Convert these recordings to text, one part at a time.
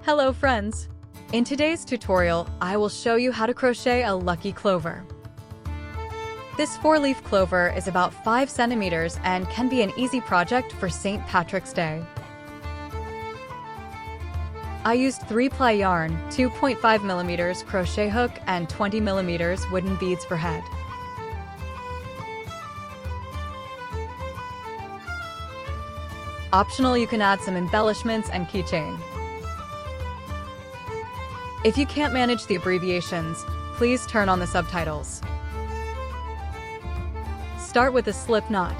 Hello friends! In today's tutorial, I will show you how to crochet a lucky clover. This 4-leaf clover is about 5 centimeters and can be an easy project for St. Patrick's Day. I used 3-ply yarn, 2.5 millimeters crochet hook, and 20 millimeters wooden beads for head. Optional, you can add some embellishments and keychain. If you can't manage the abbreviations, please turn on the subtitles. Start with a slip knot.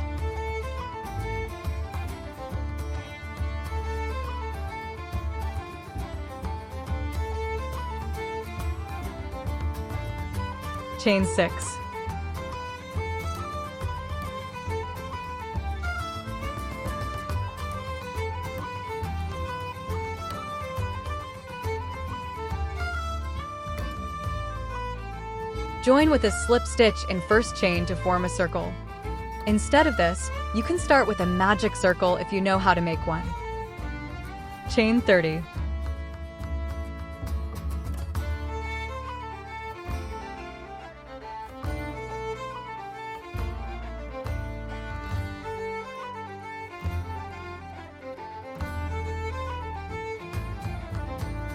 Chain 6. Join with a slip stitch in first chain to form a circle. Instead of this, you can start with a magic circle if you know how to make one. Chain 30.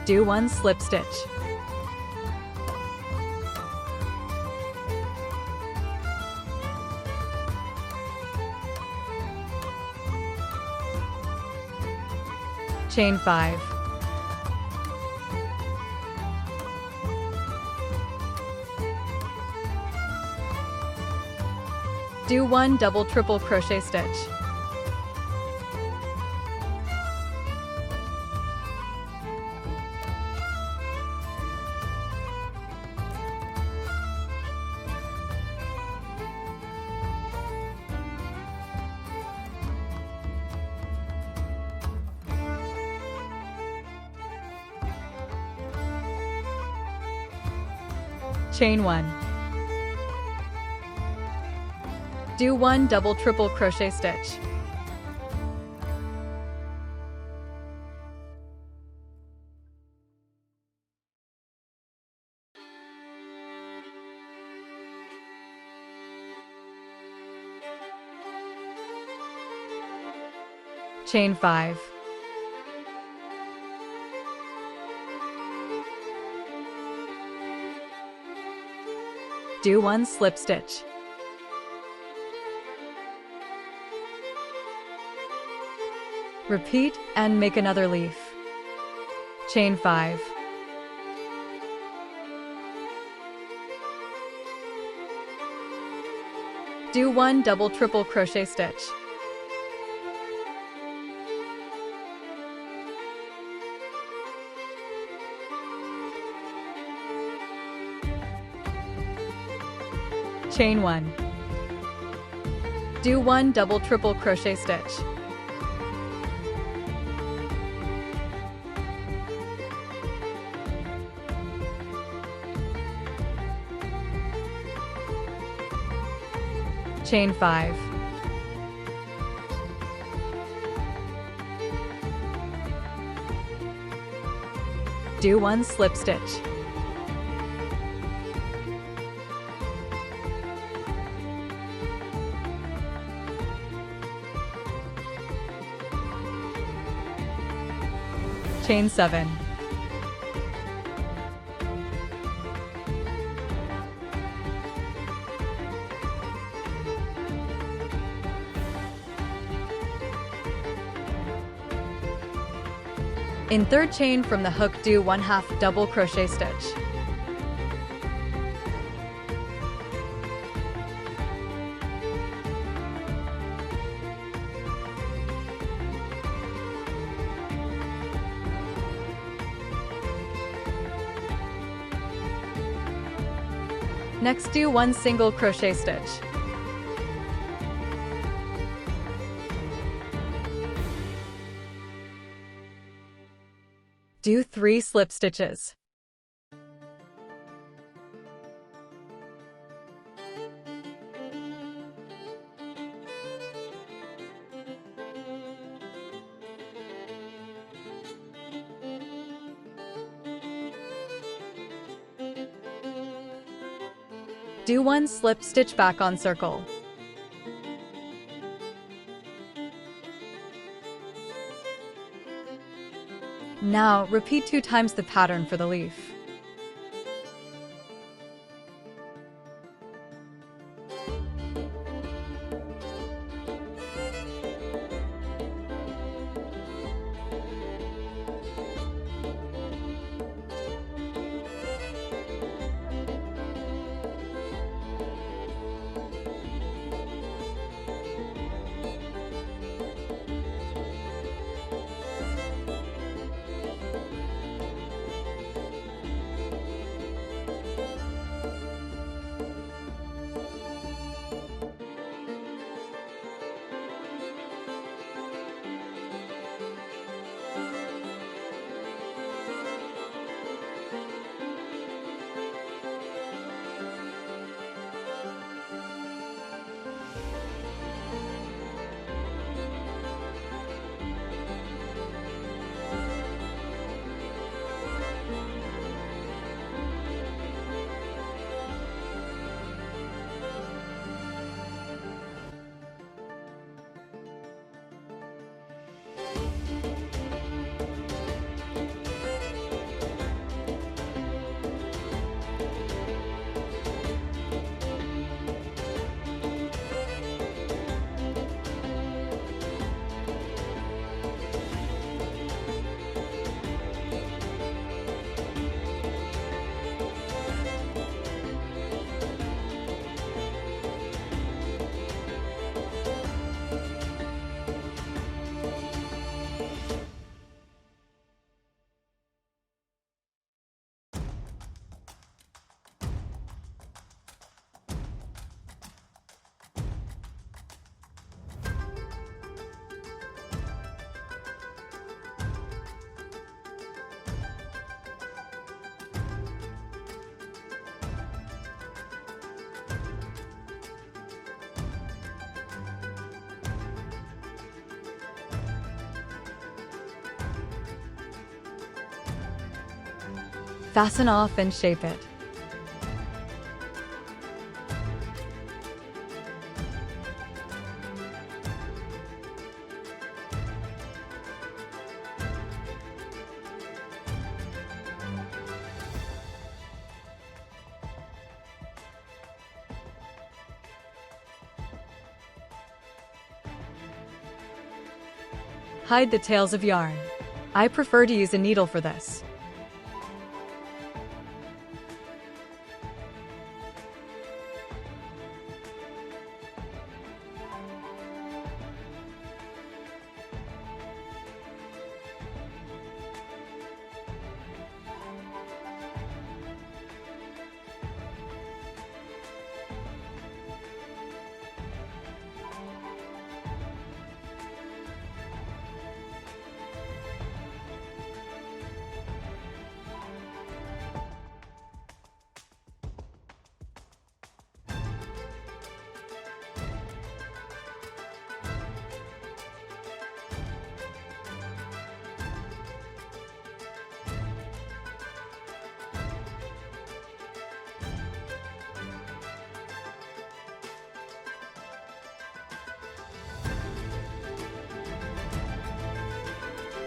Do 1 slip stitch. Chain 5. Do 1 double triple crochet stitch. Chain 1. Do 1 double triple crochet stitch. Chain 5. Do 1 slip stitch. Repeat and make another leaf. Chain 5. Do 1 double triple crochet stitch. Chain 1. Do 1 double triple crochet stitch. Chain 5. Do 1 slip stitch. Chain 7. In third chain from the hook, do 1/2 double crochet stitch. Next, do 1 single crochet stitch. Do 3 slip stitches. Do one slip stitch back on circle. Now repeat 2 times the pattern for the leaf. Fasten off and shape it. Hide the tails of yarn. I prefer to use a needle for this.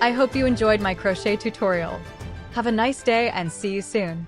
I hope you enjoyed my crochet tutorial. Have a nice day and see you soon.